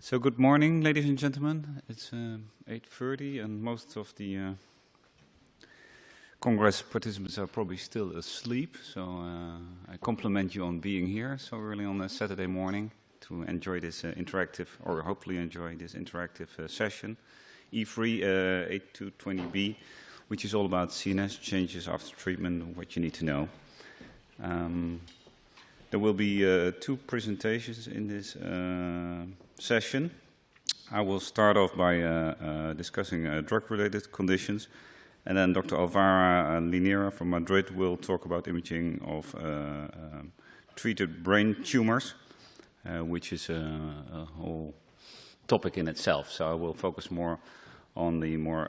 So good morning, ladies and gentlemen. It's 8:30 and most of the Congress participants are probably still asleep. So I compliment you on being here so early on a Saturday morning to enjoy this interactive, or hopefully enjoy this interactive session, E3 8.2.20b, which is all about CNS changes after treatment, what you need to know. There will be two presentations in this session. I will start off by discussing drug-related conditions, and then Dr. Alvara Linera from Madrid will talk about imaging of treated brain tumors, which is a whole topic in itself. So I will focus more on the more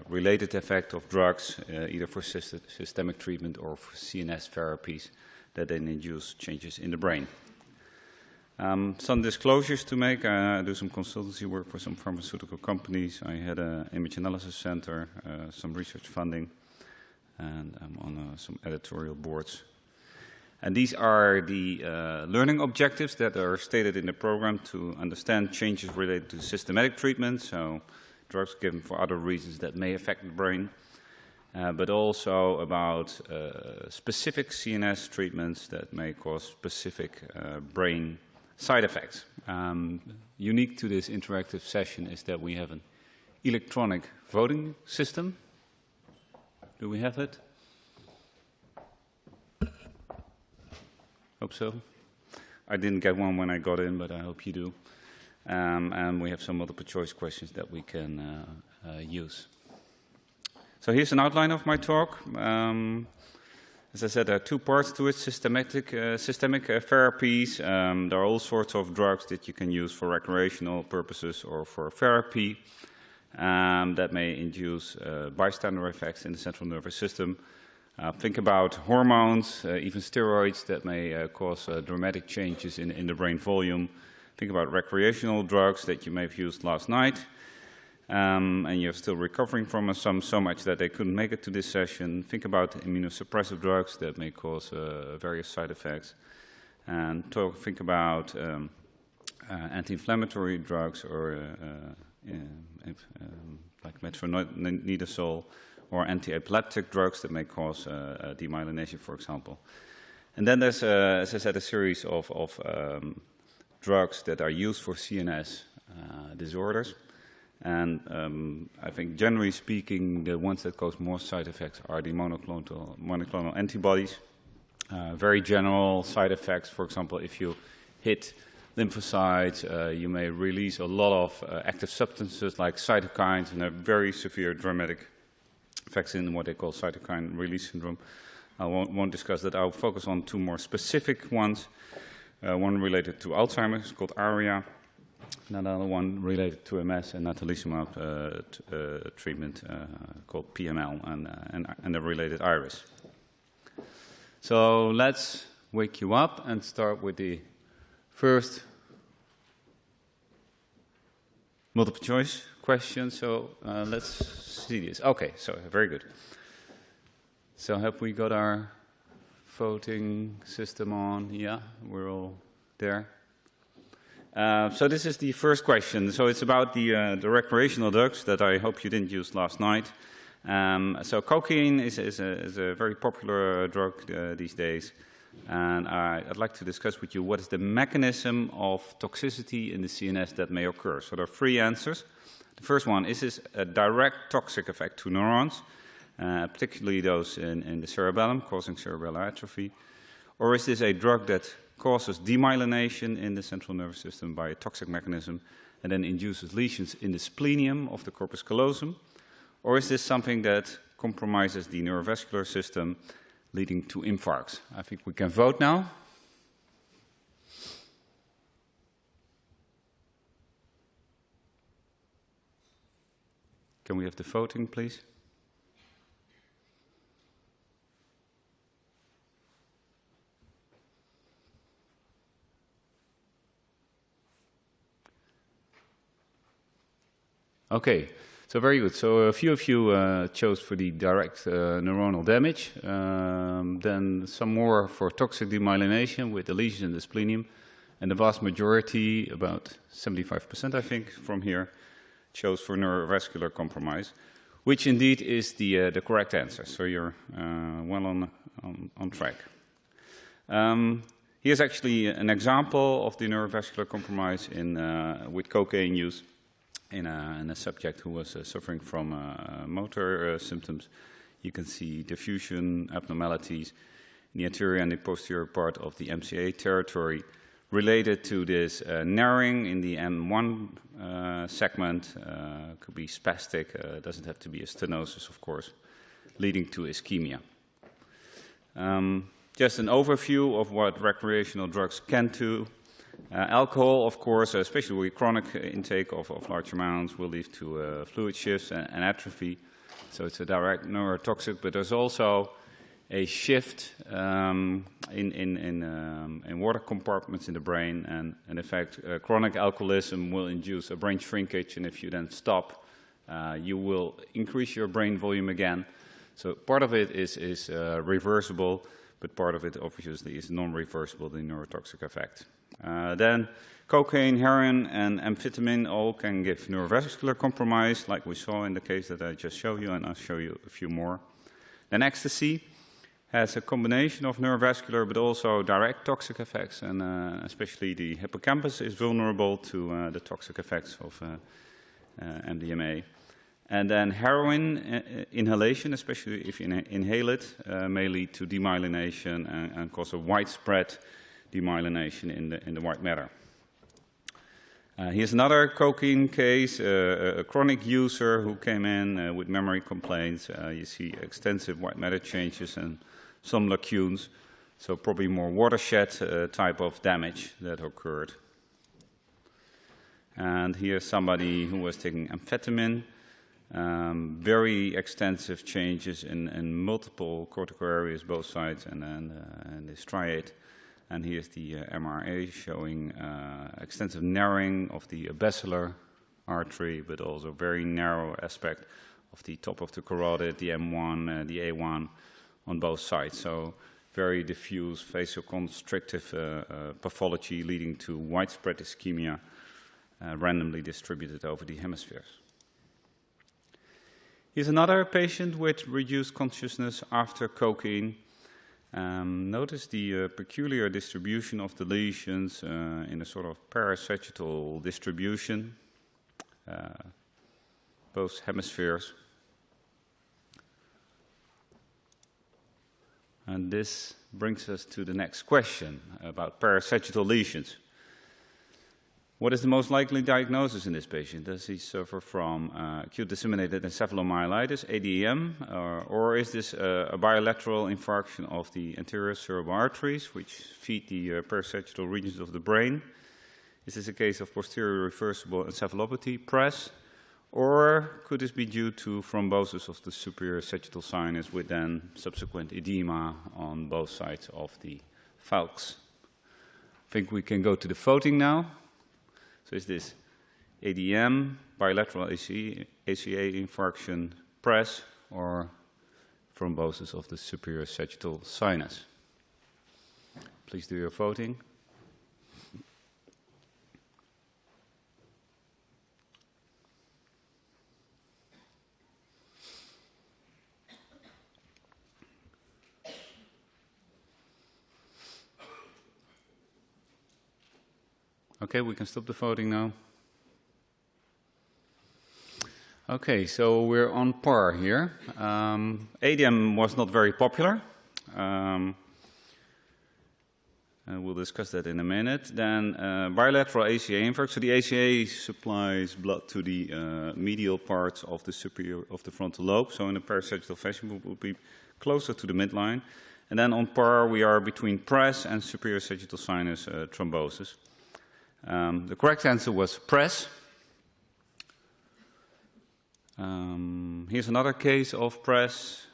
related effect of drugs, either for systemic treatment or for CNS therapies that then induce changes in the brain. Some disclosures to make. I do some consultancy work for some pharmaceutical companies. I had an image analysis center, some research funding, and I'm on some editorial boards. And these are the learning objectives that are stated in the program to understand changes related to systematic treatment, so drugs given for other reasons that may affect the brain, but also about specific CNS treatments that may cause specific brain side effects. Unique to this interactive session is that we have an electronic voting system. Do we have it? Hope so. I didn't get one when I got in, but I hope you do. And we have some multiple choice questions that we can use. So here's an outline of my talk. As I said, there are two parts to it: systemic therapies. There are all sorts of drugs that you can use for recreational purposes or for therapy that may induce bystander effects in the central nervous system. Think about hormones, even steroids that may cause dramatic changes in the brain volume. Think about recreational drugs that you may have used last night. And you're still recovering from some so much that they couldn't make it to this session. Think about immunosuppressive drugs that may cause various side effects. And think about anti-inflammatory drugs or like metronidazole or anti-epileptic drugs that may cause demyelination, for example. And then there's, as I said, a series of drugs that are used for CNS disorders. And I think, generally speaking, the ones that cause more side effects are the monoclonal antibodies. Very general side effects. For example, if you hit lymphocytes, you may release a lot of active substances like cytokines and have very severe dramatic effects in what they call cytokine release syndrome. I won't discuss that. I'll focus on two more specific ones. One related to Alzheimer's, called ARIA. Another one related to MS and natalizumab treatment called PML and the related IRIS. So let's wake you up and start with the first multiple choice question. So let's see this. Okay, so very good. So have we got our voting system on? Yeah, we're all there. So this is the first question. So it's about the recreational drugs that I hope you didn't use last night. So cocaine is a very popular drug these days. And I'd like to discuss with you what is the mechanism of toxicity in the CNS that may occur. So there are three answers. The first one, is this a direct toxic effect to neurons, particularly those in the cerebellum, causing cerebellar atrophy? Or is this a drug that causes demyelination in the central nervous system by a toxic mechanism and then induces lesions in the splenium of the corpus callosum? Or is this something that compromises the neurovascular system, leading to infarcts? I think we can vote now. Can we have the voting, please? Okay, so very good. So a few of you chose for the direct neuronal damage, then some more for toxic demyelination with the lesions in the splenium, And the vast majority, about 75% I think, from here, chose for neurovascular compromise, which indeed is the correct answer. So you're well on track. Here's actually an example of the neurovascular compromise with cocaine use in a subject who was suffering from motor symptoms. You can see diffusion abnormalities in the anterior and the posterior part of the MCA territory related to this narrowing in the M1 segment. Could be spastic, doesn't have to be a stenosis, of course, leading to ischemia. Just an overview of what recreational drugs can do. Alcohol, of course, especially with chronic intake of large amounts, will lead to fluid shifts and atrophy. So it's a direct neurotoxic, but there's also a shift in water compartments in the brain, and in fact, chronic alcoholism will induce a brain shrinkage, and if you then stop, you will increase your brain volume again. So part of it is reversible, but part of it obviously is non-reversible, the neurotoxic effect. Then cocaine, heroin, and amphetamine all can give neurovascular compromise, like we saw in the case that I just showed you, and I'll show you a few more. Then ecstasy has a combination of neurovascular but also direct toxic effects, and especially the hippocampus is vulnerable to the toxic effects of MDMA. And then heroin inhalation, especially if you inhale it, may lead to demyelination and cause a widespread demyelination in the white matter. Here's another cocaine case, a chronic user who came in with memory complaints. You see extensive white matter changes and some lacunes, so probably more watershed type of damage that occurred. And here's somebody who was taking amphetamine. Very extensive changes in multiple cortical areas, both sides, and this striate. And here's the MRA showing extensive narrowing of the basilar artery, but also very narrow aspect of the top of the carotid, the M1, the A1 on both sides. So very diffuse vasoconstrictive pathology leading to widespread ischemia randomly distributed over the hemispheres. Here's another patient with reduced consciousness after cocaine. Notice the peculiar distribution of the lesions in a sort of parasagittal distribution, both hemispheres. And this brings us to the next question about parasagittal lesions. What is the most likely diagnosis in this patient? Does he suffer from acute disseminated encephalomyelitis, ADEM, or is this a bilateral infarction of the anterior cerebral arteries, which feed the parasagittal regions of the brain? Is this a case of posterior reversible encephalopathy, PRES, or could this be due to thrombosis of the superior sagittal sinus with then subsequent edema on both sides of the falx? I think we can go to the voting now. So is this ADM, bilateral ACA infarction, PRES, or thrombosis of the superior sagittal sinus? Please do your voting. Okay, we can stop the voting now. Okay, so we're on par here. ADM was not very popular. And we'll discuss that in a minute. Then bilateral ACA infarct. So the ACA supplies blood to the medial parts of the superior of the frontal lobe. So in a parasagittal fashion, we will be closer to the midline. And then on par, we are between PRES and superior sagittal sinus thrombosis. The correct answer was PRES. Here's another case of PRES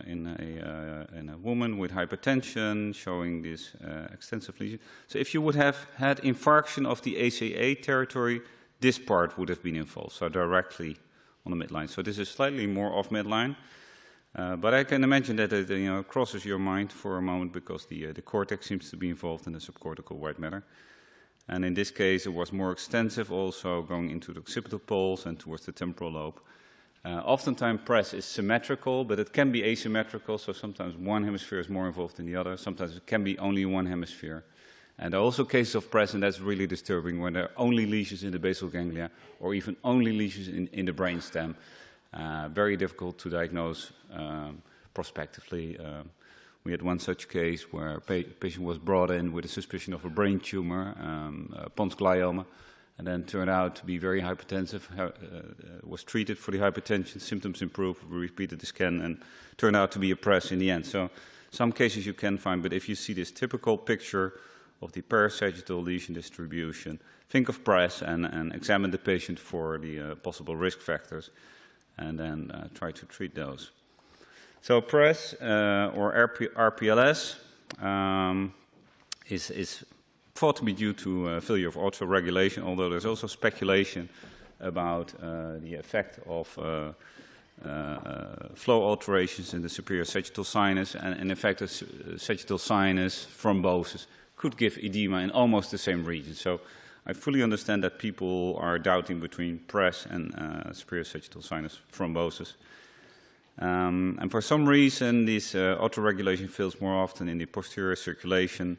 in a woman with hypertension showing this extensive lesion. So if you would have had infarction of the ACA territory, this part would have been involved, so directly on the midline. So this is slightly more off midline, but I can imagine that it crosses your mind for a moment because the cortex seems to be involved in the subcortical white matter. And in this case, it was more extensive, also going into the occipital pulse and towards the temporal lobe. Oftentimes, PRES is symmetrical, but it can be asymmetrical, so sometimes one hemisphere is more involved than the other. Sometimes it can be only one hemisphere. And there are also cases of PRES, and that's really disturbing, when there are only lesions in the basal ganglia, or even only lesions in the brainstem. Very difficult to diagnose prospectively. We had one such case where a patient was brought in with a suspicion of a brain tumor, pons glioma, and then turned out to be very hypertensive, was treated for the hypertension, symptoms improved, we repeated the scan, and turned out to be a PRES in the end. So some cases you can find, but if you see this typical picture of the parasagittal lesion distribution, think of PRES and examine the patient for the possible risk factors, and then try to treat those. So PRES or RPLS is thought to be due to failure of autoregulation, although there's also speculation about the effect of flow alterations in the superior sagittal sinus, and in fact, the sagittal sinus thrombosis could give edema in almost the same region. So I fully understand that people are doubting between PRES and superior sagittal sinus thrombosis. And for some reason, this autoregulation fails more often in the posterior circulation.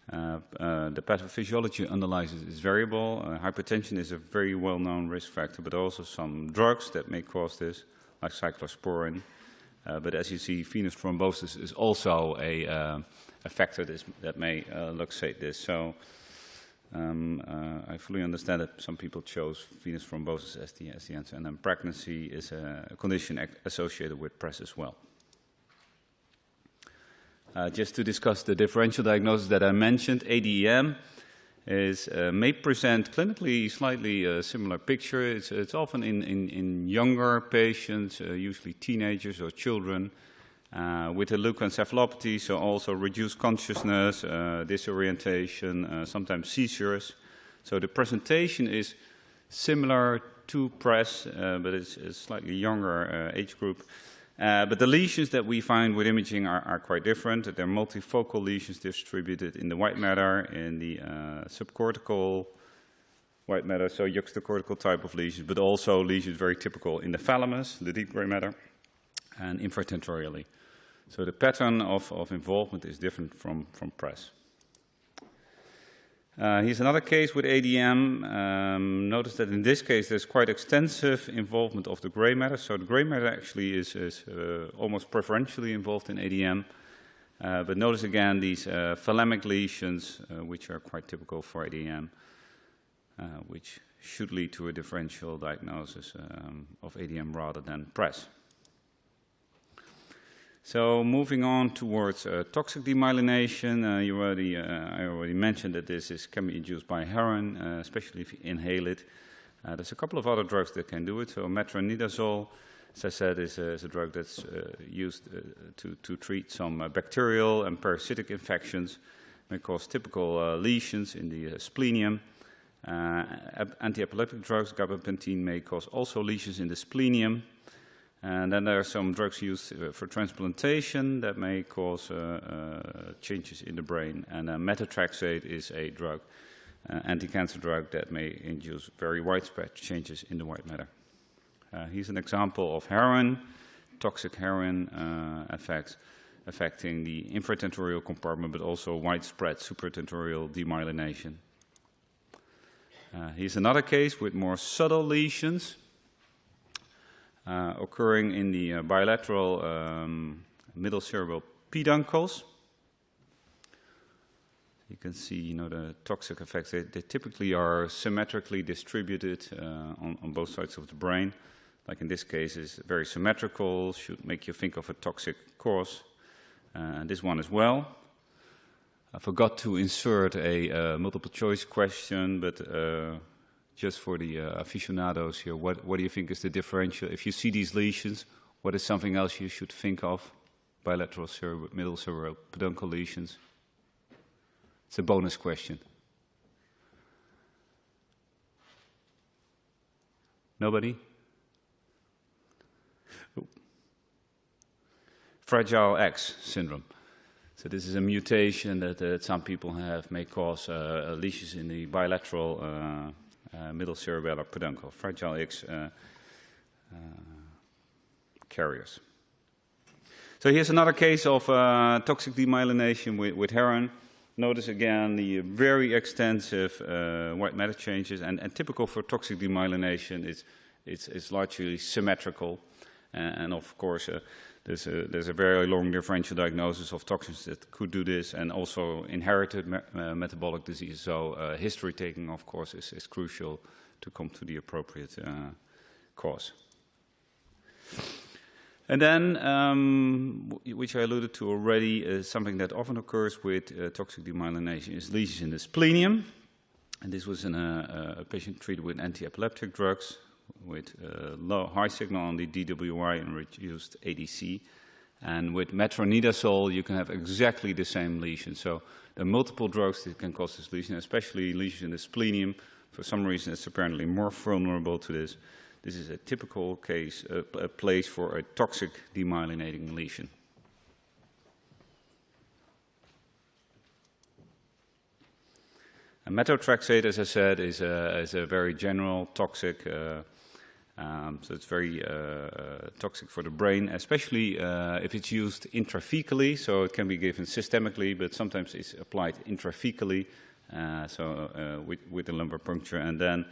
The pathophysiology underlies it is variable. Hypertension is a very well-known risk factor, but also some drugs that may cause this, like cyclosporin. But as you see, venous thrombosis is also a factor that may luxate this. So I fully understand that some people chose venous thrombosis as the answer. And then pregnancy is a condition associated with PRES as well. Just to discuss the differential diagnosis that I mentioned, ADEM may present clinically slightly similar picture. It's often in younger patients, usually teenagers or children, with a leukoencephalopathy, so also reduced consciousness, disorientation, sometimes seizures. So the presentation is similar to PRES, but it's a slightly younger age group. But the lesions that we find with imaging are quite different. They're multifocal lesions distributed in the white matter, in the subcortical white matter, so juxtacortical type of lesions, but also lesions very typical in the thalamus, the deep gray matter, and infratentorially. So the pattern of involvement is different from PRES. Here's another case with ADM. Notice that in this case there's quite extensive involvement of the gray matter. So the gray matter actually is almost preferentially involved in ADM. But notice again these thalamic lesions, which are quite typical for ADM, which should lead to a differential diagnosis of ADM rather than PRES. So moving on towards toxic demyelination, I already mentioned that this can be induced by heroin, especially if you inhale it. There's a couple of other drugs that can do it. So metronidazole, as I said, is a drug that's used to treat some bacterial and parasitic infections. It may cause typical lesions in the splenium. Anti-epileptic drugs, gabapentin, may cause also lesions in the splenium. And then there are some drugs used for transplantation that may cause changes in the brain. And methotrexate is a drug, anti-cancer drug, that may induce very widespread changes in the white matter. Here's an example of heroin, toxic heroin effects affecting the infratentorial compartment, but also widespread supratentorial demyelination. Here's another case with more subtle lesions. Occurring in the bilateral middle cerebral peduncles. You can see, the toxic effects. They typically are symmetrically distributed on both sides of the brain. Like in this case, it's very symmetrical. Should make you think of a toxic course. And this one as well. I forgot to insert a multiple choice question, but just for the aficionados here, what do you think is the differential? If you see these lesions, what is something else you should think of? Bilateral middle cerebral peduncle lesions. It's a bonus question. Nobody? Oh. Fragile X syndrome. So this is a mutation that some people have, may cause lesions in the bilateral middle cerebellar peduncle, fragile X carriers. So here's another case of toxic demyelination with heron. Notice again the very extensive white matter changes, and typical for toxic demyelination it's largely symmetrical, and of course there's a very long differential diagnosis of toxins that could do this, and also inherited metabolic disease. So history taking, of course, is crucial to come to the appropriate cause. And then, which I alluded to already, is something that often occurs with toxic demyelination is lesions in the splenium. And this was in a patient treated with anti-epileptic drugs with high signal on the DWI and reduced ADC. And with metronidazole, you can have exactly the same lesion. So there are multiple drugs that can cause this lesion, especially lesions in the splenium. For some reason, it's apparently more vulnerable to this. This is a typical case, a place for a toxic demyelinating lesion. And methotrexate, as I said, is a very general toxic, so it's very toxic for the brain, especially if it's used intrathecally. So it can be given systemically, but sometimes it's applied intrathecally, with the lumbar puncture, and then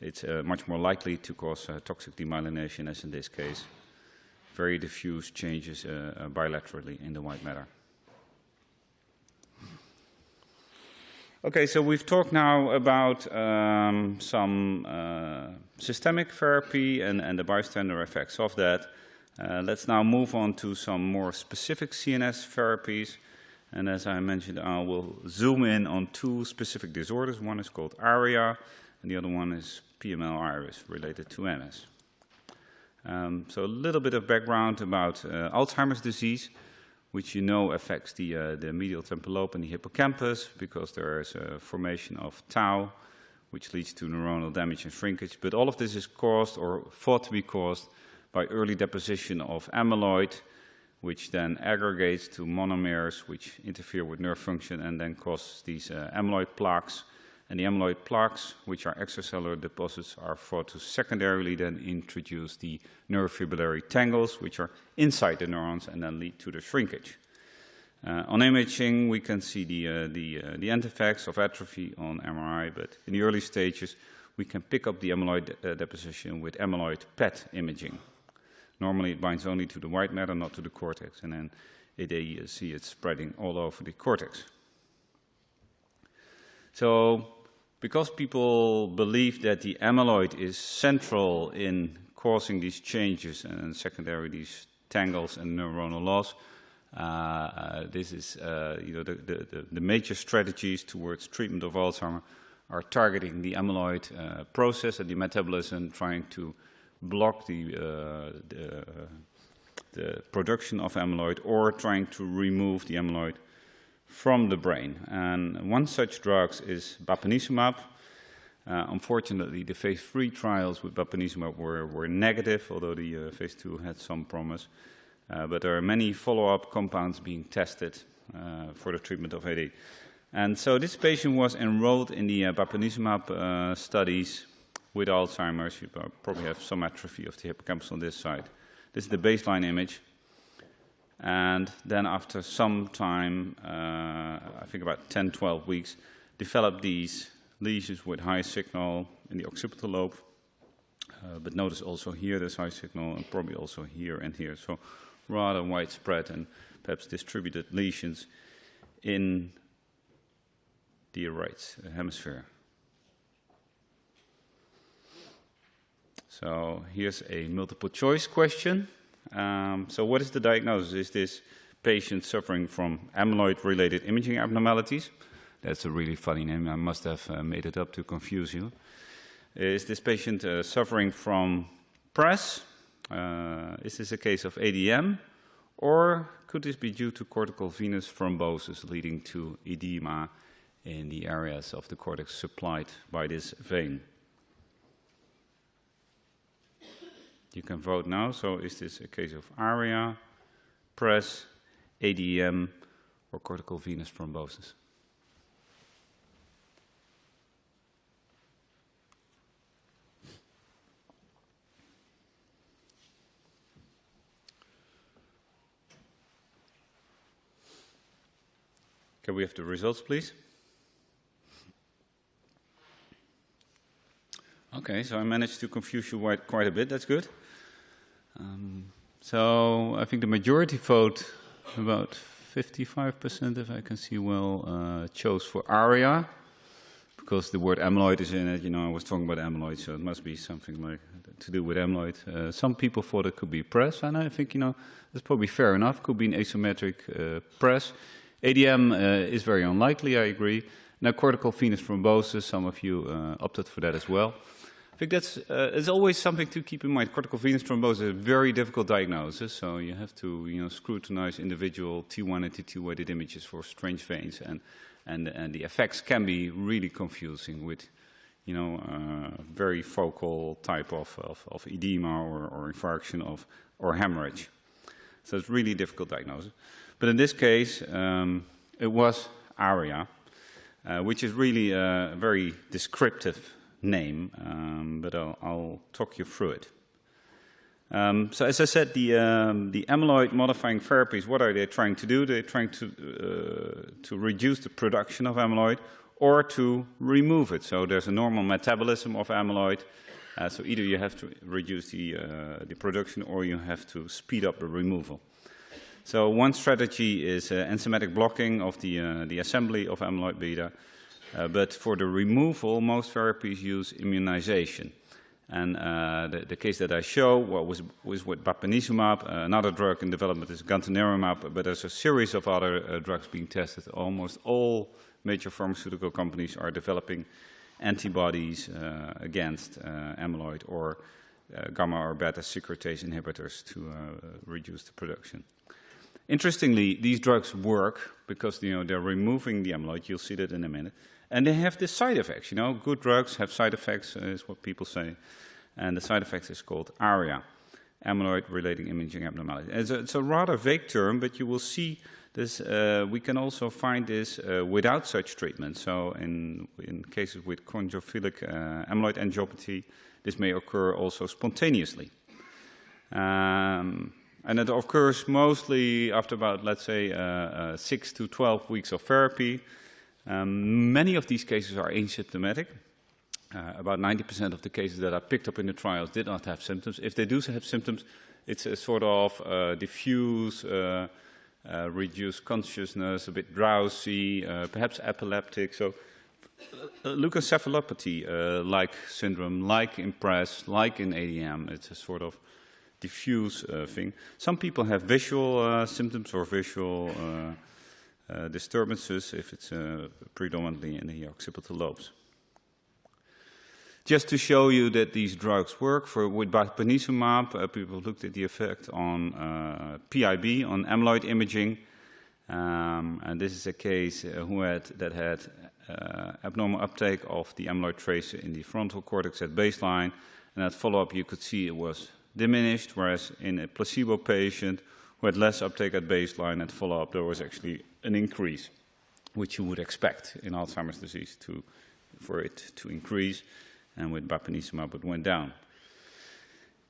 it's much more likely to cause toxic demyelination, as in this case. Very diffuse changes bilaterally in the white matter. Okay, so we've talked now about some systemic therapy and the bystander effects of that. Let's now move on to some more specific CNS therapies. And as I mentioned, I will zoom in on two specific disorders. One is called ARIA, and the other one is PML iris related to MS. So a little bit of background about Alzheimer's disease, which you know affects the medial temporal lobe and the hippocampus because there is a formation of tau, which leads to neuronal damage and shrinkage. But all of this is caused or thought to be caused by early deposition of amyloid, which then aggregates to monomers, which interfere with nerve function and then cause these amyloid plaques. And the amyloid plaques, which are extracellular deposits, are thought to secondarily then introduce the neurofibrillary tangles, which are inside the neurons and then lead to the shrinkage. On imaging, we can see the end effects of atrophy on MRI, but in the early stages, we can pick up the amyloid deposition with amyloid PET imaging. Normally, it binds only to the white matter, not to the cortex, and then you see it spreading all over the cortex. So, because people believe that the amyloid is central in causing these changes and secondary these tangles and neuronal loss, this is the major strategies towards treatment of Alzheimer's are targeting the amyloid process and the metabolism, trying to block the production of amyloid or trying to remove the amyloid from the brain. And one such drug is bapineuzumab. Unfortunately, the phase 3 trials with bapineuzumab were negative, although the phase 2 had some promise. But there are many follow-up compounds being tested for the treatment of AD. And so this patient was enrolled in the bapineuzumab studies with Alzheimer's. You probably have some atrophy of the hippocampus on this side. This is the baseline image. And then after some time, I think about 10, 12 weeks, developed these lesions with high signal in the occipital lobe. But notice also here there's high signal, and probably also here and here. So rather widespread and perhaps distributed lesions in the right hemisphere. So here's a multiple choice question. So what is the diagnosis? Is this patient suffering from amyloid-related imaging abnormalities? That's a really funny name. I must have made it up to confuse you. Is this patient suffering from PRES? Is this a case of ADM? Or could this be due to cortical venous thrombosis leading to edema in the areas of the cortex supplied by this vein? You can vote now. So is this a case of ARIA, PRES, ADM, for cortical venous thrombosis. Can we have the results, please? Okay, so I managed to confuse you quite a bit. That's good. So I think the majority vote, about 55%, if I can see well, chose for ARIA, because the word amyloid is in it. You know, I was talking about amyloid, so it must be something like to do with amyloid. Some people thought it could be press, and I think, you know, that's probably fair enough. Could be an asymmetric press. ADM is very unlikely, I agree. Now, cortical venous thrombosis, some of you opted for that as well. I think that's it's always something to keep in mind. Cortical venous thrombosis is a very difficult diagnosis, so you have to, you know, scrutinize individual T1 and T2 weighted images for strange veins, and the effects can be really confusing with, you know, very focal type of edema or infarction or hemorrhage. So it's really difficult diagnosis. But in this case, it was ARIA, which is really a very descriptive name, but I'll talk you through it. So as I said, the amyloid modifying therapies, what are they trying to do? They're trying to reduce the production of amyloid or to remove it. So there's a normal metabolism of amyloid. So either you have to reduce the production or you have to speed up the removal. So one strategy is enzymatic blocking of the assembly of amyloid beta. But for the removal, most therapies use immunization. And the case that I show was with bapineuzumab. Another drug in development is gantenerumab, but there's a series of other drugs being tested. Almost all major pharmaceutical companies are developing antibodies against amyloid or gamma or beta secretase inhibitors to reduce the production. Interestingly, these drugs work because, you know, they're removing the amyloid. You'll see that in a minute. And they have the side effects. You know, good drugs have side effects, is what people say. And the side effects is called ARIA, amyloid-related imaging abnormality. It's a rather vague term, but you will see this. We can also find this without such treatment. So in cases with chondrophilic amyloid angiopathy, this may occur also spontaneously. And it occurs mostly after about, let's say, 6 to 12 weeks of therapy. Many of these cases are asymptomatic. About 90% of the cases that are picked up in the trials did not have symptoms. If they do have symptoms, it's a sort of diffuse, reduced consciousness, a bit drowsy, perhaps epileptic. So leukoencephalopathy-like syndrome, like in PRESS, like in ADM, it's a sort of diffuse thing. Some people have visual symptoms or visual disturbances if it's predominantly in the occipital lobes. Just to show you that these drugs work, with bapineuzumab, people looked at the effect on PIB, on amyloid imaging, and this is a case that had abnormal uptake of the amyloid tracer in the frontal cortex at baseline, and at follow-up you could see it was diminished, whereas in a placebo patient who had less uptake at baseline at follow-up, there was actually an increase, which you would expect in Alzheimer's disease for it to increase, and with bapineuzumab it went down.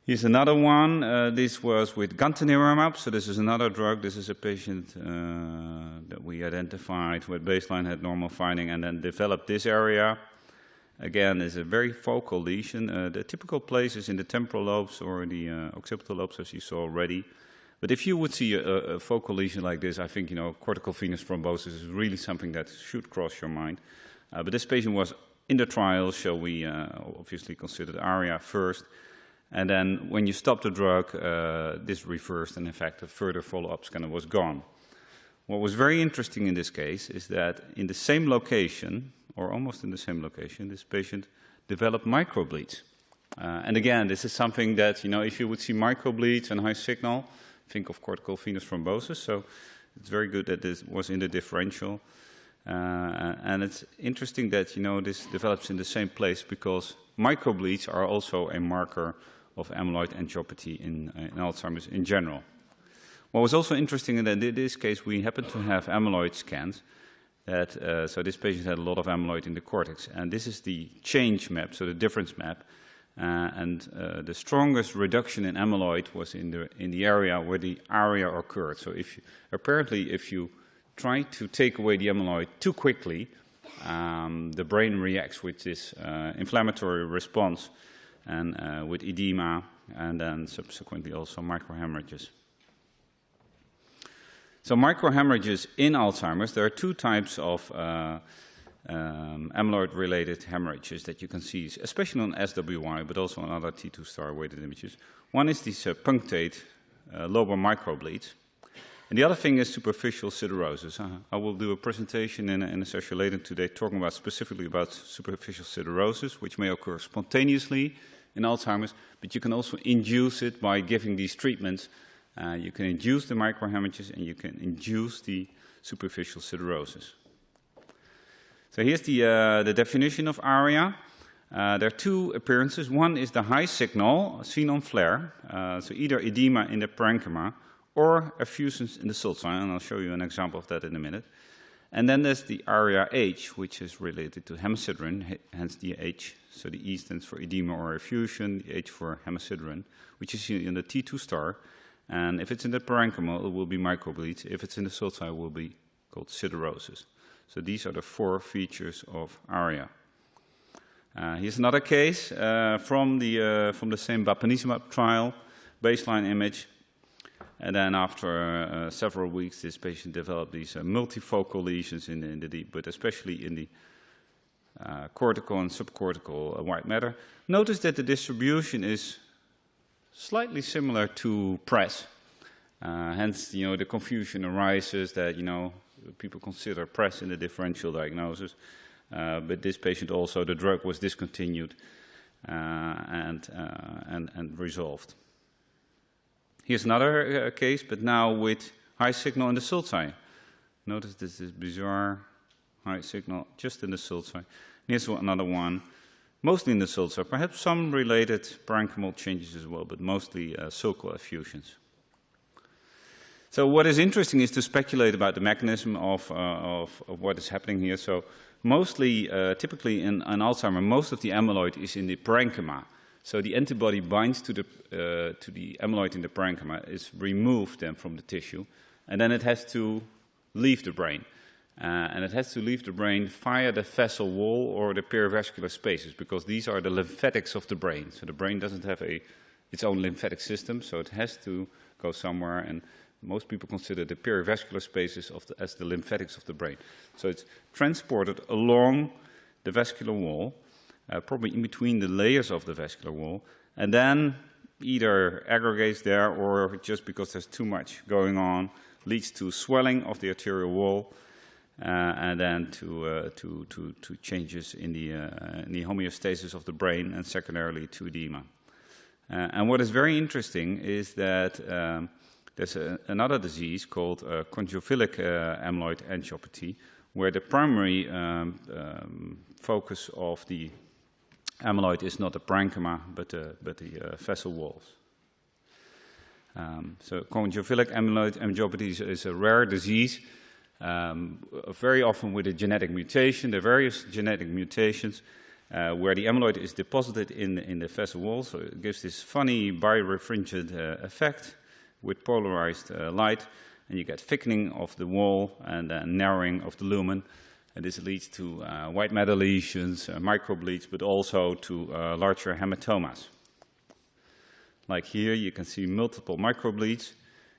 Here's another one. This was with gantenerumab, so this is another drug. This is a patient that we identified who at baseline had normal finding and then developed this area. Again, is a very focal lesion. The typical place is in the temporal lobes or the occipital lobes, as you saw already. But if you would see a focal lesion like this, I think, you know, cortical venous thrombosis is really something that should cross your mind. But this patient was in the trial, so we obviously considered ARIA first. And then when you stop the drug, this reversed, and in fact, the further follow-up scanner was gone. What was very interesting in this case is that in the same location, or almost in the same location, this patient developed microbleeds. And again, this is something that, you know, if you would see microbleeds and high signal, think of cortical venous thrombosis. So it's very good that this was in the differential. And it's interesting that, you know, this develops in the same place because microbleeds are also a marker of amyloid angiopathy in Alzheimer's in general. What was also interesting in this case, we happened to have amyloid scans. So this patient had a lot of amyloid in the cortex, and this is the change map, so the difference map. The strongest reduction in amyloid was in the area where the ARIA occurred. So apparently if you try to take away the amyloid too quickly, the brain reacts with this inflammatory response and with edema, and then subsequently also microhemorrhages. So microhemorrhages in Alzheimer's, there are two types of amyloid-related hemorrhages that you can see, especially on SWI, but also on other T2 star weighted images. One is these punctate lobar microbleeds, and the other thing is superficial siderosis. I will do a presentation in a session later today talking about specifically about superficial siderosis, which may occur spontaneously in Alzheimer's, but you can also induce it by giving these treatments. You can induce the microhemorrhages and you can induce the superficial siderosis. So here's the definition of ARIA. There are two appearances. One is the high signal seen on FLAIR, so either edema in the parenchyma or effusions in the sulci, and I'll show you an example of that in a minute. And then there's the ARIA-H, which is related to hemosiderin, hence the H. So the E stands for edema or effusion, the H for hemosiderin, which is seen in the T2 star. And if it's in the parenchyma, it will be microbleeds. If it's in the sulci, it will be called siderosis. So these are the four features of ARIA. Here's another case from the same bapanizumab trial, baseline image. And then after several weeks, this patient developed these multifocal lesions in the deep, but especially in the cortical and subcortical white matter. Notice that the distribution is slightly similar to PRESS. Hence, the confusion arises that, people consider PRESS in the differential diagnosis. But this patient also, the drug was discontinued and resolved. Here's another case, but now with high signal in the sulci. Notice this bizarre high signal just in the sulci. Here's another one, mostly in the sulci, perhaps some related parenchymal changes as well, but mostly sulcal effusions. So what is interesting is to speculate about the mechanism of what is happening here. So mostly, typically in Alzheimer's, most of the amyloid is in the parenchyma. So the antibody binds to the amyloid in the parenchyma, is removed then from the tissue, and then it has to leave the brain. And it has to leave the brain via the vessel wall or the perivascular spaces, because these are the lymphatics of the brain. So the brain doesn't have its own lymphatic system, so it has to go somewhere, and most people consider the perivascular spaces as the lymphatics of the brain. So it's transported along the vascular wall, probably in between the layers of the vascular wall, and then either aggregates there or just because there's too much going on, leads to swelling of the arterial wall, and then to changes in the homeostasis of the brain, and secondarily to edema. And what is very interesting is that there's another disease called conjunctivic amyloid angiopathy, where the primary focus of the amyloid is not the parenchyma, but the vessel walls. So conjunctivic amyloid angiopathy is a rare disease, very often with a genetic mutation. There are various genetic mutations where the amyloid is deposited in the vessel wall, so it gives this funny birefringent effect with polarized light, and you get thickening of the wall and narrowing of the lumen. And this leads to white matter lesions, microbleeds, but also to larger hematomas. Like here, you can see multiple microbleeds,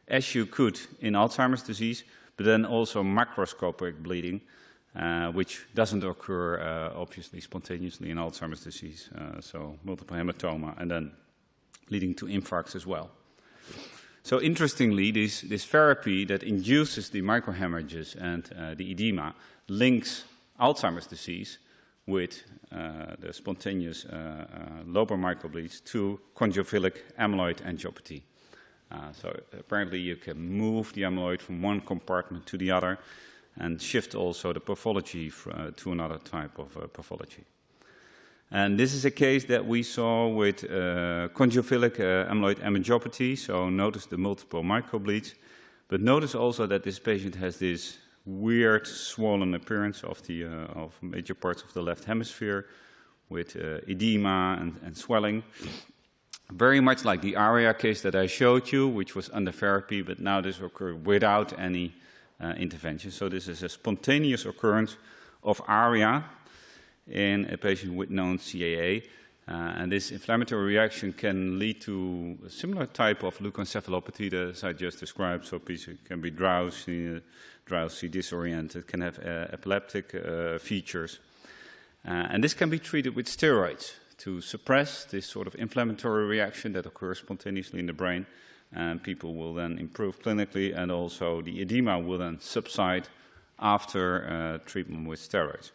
as you could in Alzheimer's disease, but then also macroscopic bleeding, which doesn't occur, obviously, spontaneously in Alzheimer's disease. So multiple hematoma, and then leading to infarcts as well. So interestingly, this therapy that induces the microhemorrhages and the edema links Alzheimer's disease with the spontaneous lobar microbleeds to conjunctivic amyloid angiopathy. So apparently you can move the amyloid from one compartment to the other and shift also the pathology to another type of pathology. And this is a case that we saw with conjunctivic amyloid angiopathy. So notice the multiple microbleeds. But notice also that this patient has this weird swollen appearance of the of major parts of the left hemisphere with edema and swelling. Very much like the ARIA case that I showed you, which was under therapy, but now this occurred without any intervention. So this is a spontaneous occurrence of ARIA in a patient with known CAA. And this inflammatory reaction can lead to a similar type of leukoencephalopathy as I just described. So patient can be drowsy, disoriented, can have epileptic features. And this can be treated with steroids to suppress this sort of inflammatory reaction that occurs spontaneously in the brain. And people will then improve clinically, and also the edema will then subside after treatment with steroids.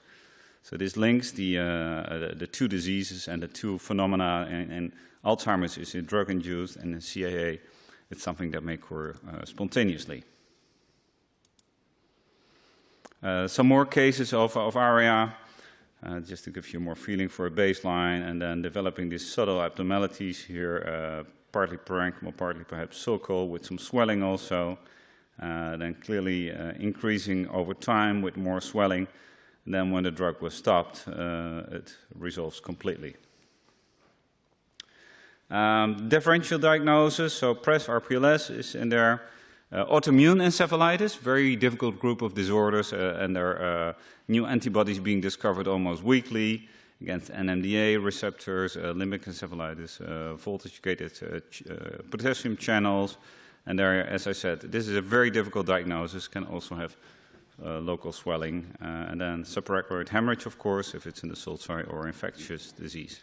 So this links the two diseases and the two phenomena. And Alzheimer's is drug-induced, and in CAA it's something that may occur spontaneously. Some more cases of ARIA, just to give you more feeling for a baseline, and then developing these subtle abnormalities here, partly parenchymal, partly perhaps sulcal, with some swelling also, then clearly increasing over time with more swelling. And then when the drug was stopped, it resolves completely. Differential diagnosis, so PRES, RPLS is in there. Autoimmune encephalitis, very difficult group of disorders, and there are new antibodies being discovered almost weekly against NMDA receptors, limbic encephalitis, voltage-gated potassium channels. And there, as I said, this is a very difficult diagnosis, can also have local swelling, and then subarachnoid hemorrhage, of course, if it's in the sulci or infectious disease.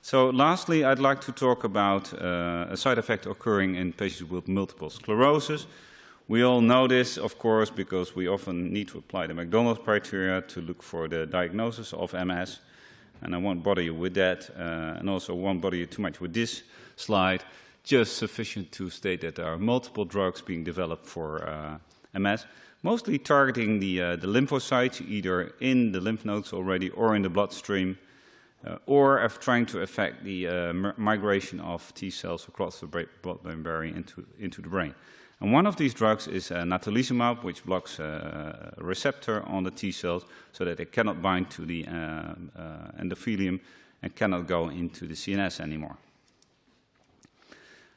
So lastly, I'd like to talk about a side effect occurring in patients with multiple sclerosis. We all know this, of course, because we often need to apply the McDonald's criteria to look for the diagnosis of MS, and I won't bother you with that, and also won't bother you too much with this slide, just sufficient to state that there are multiple drugs being developed for MS, mostly targeting the lymphocytes, either in the lymph nodes already or in the bloodstream, or trying to affect the migration of T cells across the blood-brain barrier into the brain. And one of these drugs is natalizumab, which blocks a receptor on the T cells so that it cannot bind to the endothelium and cannot go into the CNS anymore.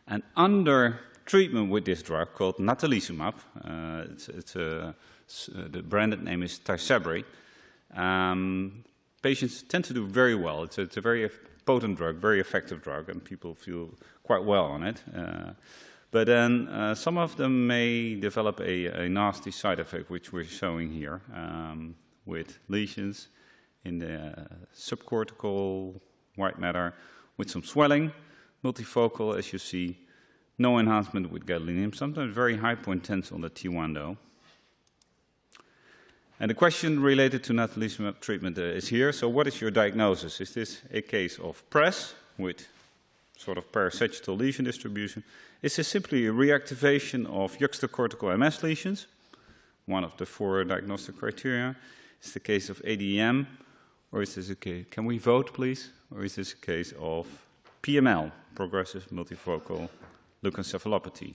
And under treatment with this drug called natalizumab, the branded name is Tysabri, patients tend to do very well. It's a very potent drug, very effective drug, and people feel quite well on it. But then some of them may develop a nasty side effect, which we're showing here, with lesions in the subcortical white matter, with some swelling, multifocal, as you see, no enhancement with gadolinium, sometimes very hypointense on the T1 though. And the question related to natalizumab treatment is here. So what is your diagnosis? Is this a case of PRES with sort of parasagittal lesion distribution? Is this simply a reactivation of juxtacortical MS lesions? One of the 4 diagnostic criteria. Is the case of ADEM, or is this a case, can we vote please? Or is this a case of PML, progressive multifocal leukoencephalopathy?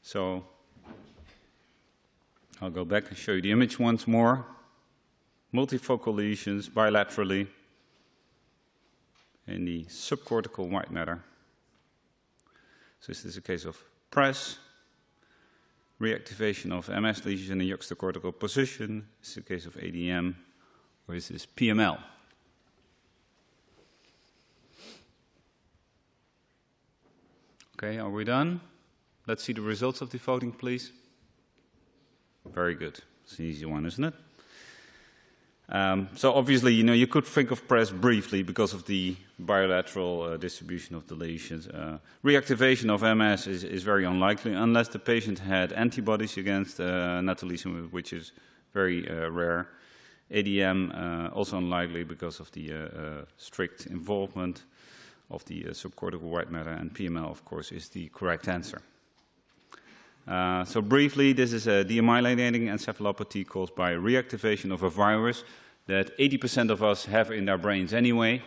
So I'll go back and show you the image once more. Multifocal lesions bilaterally in the subcortical white matter. So this is a case of PRES, reactivation of MS lesions in the juxtacortical position. This is a case of ADM, or is this PML? Okay, are we done? Let's see the results of the voting, please. Very good. It's an easy one, isn't it? So obviously, you could think of PRES briefly because of the bilateral distribution of the lesions. Reactivation of MS is very unlikely unless the patient had antibodies against natalizumab, which is very rare. ADM also unlikely because of the strict involvement of the subcortical white matter, and PML, of course, is the correct answer. So briefly, this is a demyelinating encephalopathy caused by reactivation of a virus that 80% of us have in our brains anyway.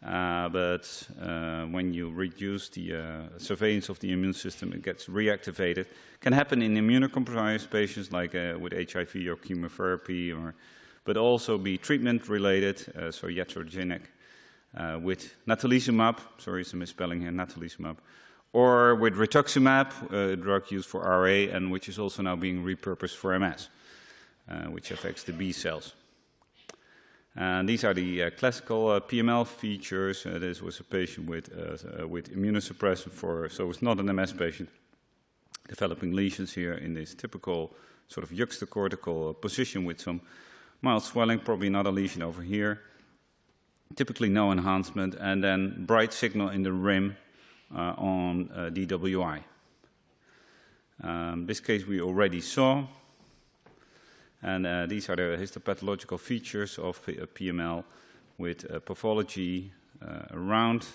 but when you reduce the surveillance of the immune system, it gets reactivated. Can happen in immunocompromised patients like with HIV or chemotherapy, but also be treatment-related, so iatrogenic, with natalizumab, sorry, it's a misspelling here, natalizumab, or with rituximab, a drug used for RA, and which is also now being repurposed for MS, which affects the B cells. And these are the classical PML features. This was a patient with immunosuppressant so it's not an MS patient, developing lesions here in this typical sort of juxtacortical position with some mild swelling, probably another lesion over here. Typically no enhancement, and then bright signal in the rim on DWI. This case we already saw. And these are the histopathological features of PML with pathology around,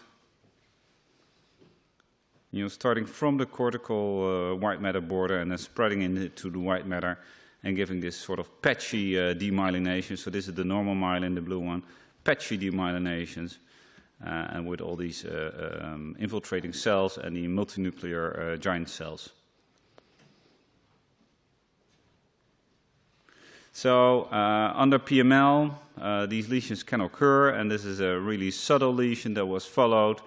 starting from the cortical white matter border and then spreading into the white matter and giving this sort of patchy demyelination. So this is the normal myelin, the blue one, patchy demyelinations, and with all these infiltrating cells and the multinuclear giant cells. So under PML, these lesions can occur, and this is a really subtle lesion that was followed.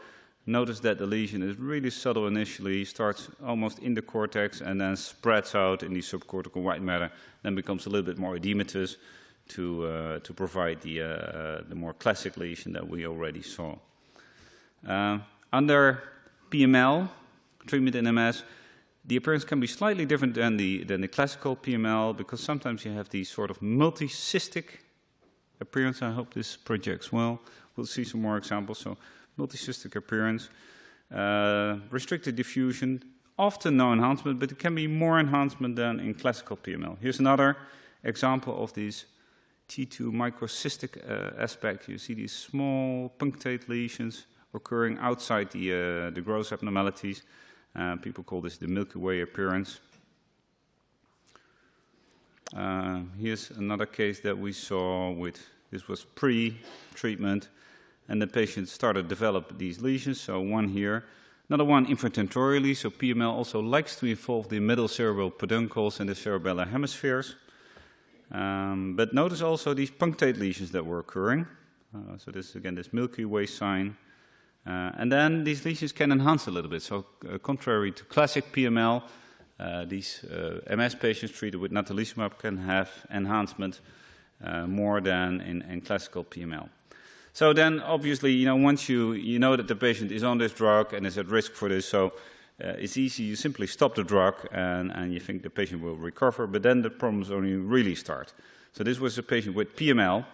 Notice that the lesion is really subtle initially, starts almost in the cortex and then spreads out in the subcortical white matter, then becomes a little bit more edematous to provide the more classic lesion that we already saw. Under PML, treatment in MS, the appearance can be slightly different than the classical PML, because sometimes you have these sort of multicystic appearance. I hope this projects well. We'll see some more examples. So multicystic appearance, restricted diffusion, often no enhancement, but it can be more enhancement than in classical PML. Here's another example of this T2 microcystic aspect. You see these small punctate lesions occurring outside the gross abnormalities. People call this the Milky Way appearance. Here's another case that we saw this was pre-treatment, and the patient started to develop these lesions. So one here, another one infratentorially. So PML also likes to involve the middle cerebral peduncles and the cerebellar hemispheres. But notice also these punctate lesions that were occurring. So this is again this Milky Way sign. And then these lesions can enhance a little bit. So contrary to classic PML, these MS patients treated with natalizumab can have enhancement more than in classical PML. So then obviously, once you know that the patient is on this drug and is at risk for this, so it's easy, you simply stop the drug and you think the patient will recover, but then the problems only really start. So this was a patient with PML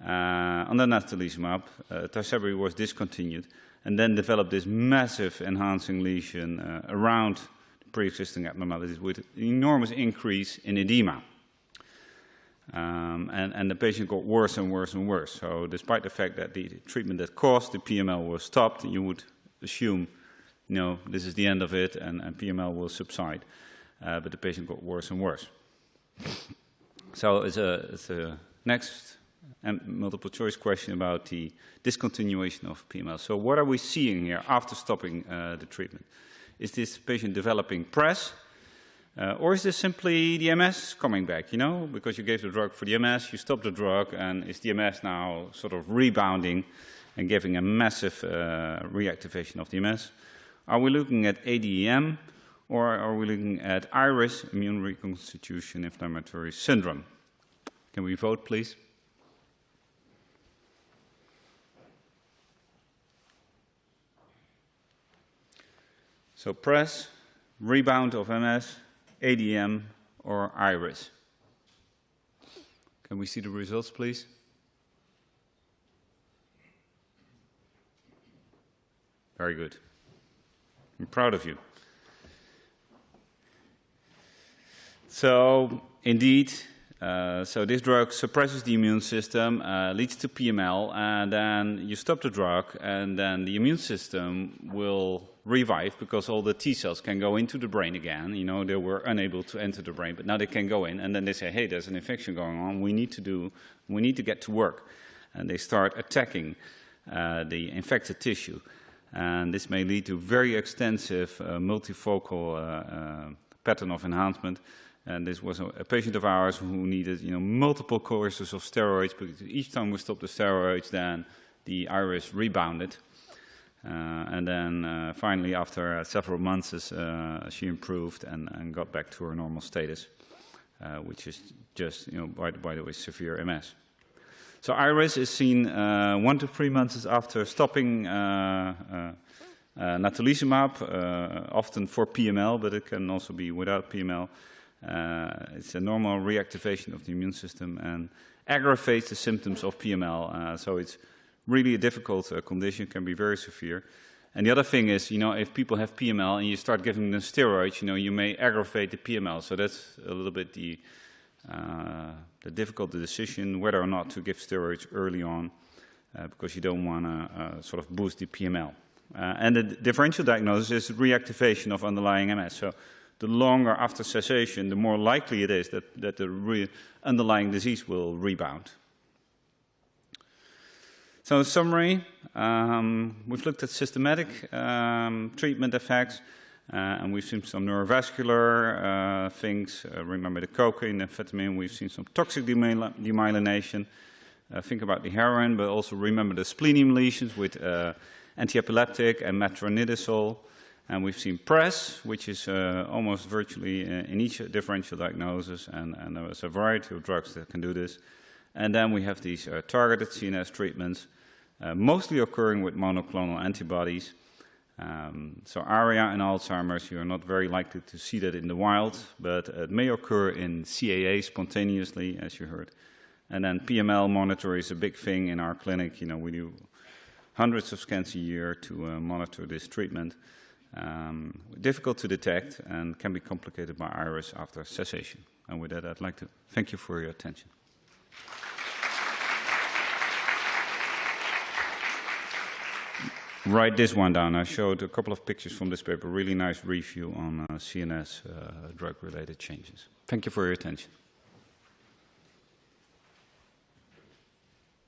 under natalizumab. Tysabri was discontinued, and then developed this massive enhancing lesion around pre-existing abnormalities with an enormous increase in edema. And the patient got worse and worse and worse. So despite the fact that the treatment that caused the PML was stopped, you would assume, this is the end of it and PML will subside. But the patient got worse and worse. So it's a next multiple choice question about the discontinuation of PML. So what are we seeing here after stopping the treatment? Is this patient developing PRES? Or is this simply the MS coming back, because you gave the drug for the MS, you stopped the drug, and is the MS now sort of rebounding and giving a massive reactivation of the MS? Are we looking at ADEM, or are we looking at IRIS, immune reconstitution inflammatory syndrome? Can we vote, please? So PRES, rebound of MS, ADM, or IRIS. Can we see the results, please? Very good. I'm proud of you. So, indeed, so this drug suppresses the immune system, leads to PML, and then you stop the drug, and then the immune system will revive because all the T cells can go into the brain again. They were unable to enter the brain, but now they can go in, and then they say, hey, there's an infection going on, we need to get to work. And they start attacking the infected tissue. And this may lead to very extensive multifocal pattern of enhancement. And this was a patient of ours who needed, multiple courses of steroids, because each time we stopped the steroids, then the iris rebounded. And then finally, after several months, she improved and got back to her normal status, which is just, by the way, severe MS. So iris is seen 1 to 3 months after stopping natalizumab, often for PML, but it can also be without PML. It's a normal reactivation of the immune system and aggravates the symptoms of PML. So it's really a difficult condition, can be very severe. And the other thing is, if people have PML and you start giving them steroids, you may aggravate the PML. So that's a little bit the difficult decision whether or not to give steroids early on, because you don't want to sort of boost the PML. And the differential diagnosis is reactivation of underlying MS. So the longer after cessation, the more likely it is that the underlying disease will rebound. So in summary, we've looked at systematic treatment effects, and we've seen some neurovascular things. Remember the cocaine, amphetamine. We've seen some toxic demyelination. Think about the heroin, but also remember the splenium lesions with antiepileptic and metronidazole. And we've seen PRES, which is almost virtually in each differential diagnosis, and there's a variety of drugs that can do this. And then we have these targeted CNS treatments, mostly occurring with monoclonal antibodies. So ARIA and Alzheimer's, you are not very likely to see that in the wild, but it may occur in CAA spontaneously, as you heard. And then PML monitor is a big thing in our clinic. We do hundreds of scans a year to monitor this treatment. Difficult to detect and can be complicated by iris after cessation. And with that, I'd like to thank you for your attention. Write this one down. I showed a couple of pictures from this paper, really nice review on CNS drug-related changes. Thank you for your attention.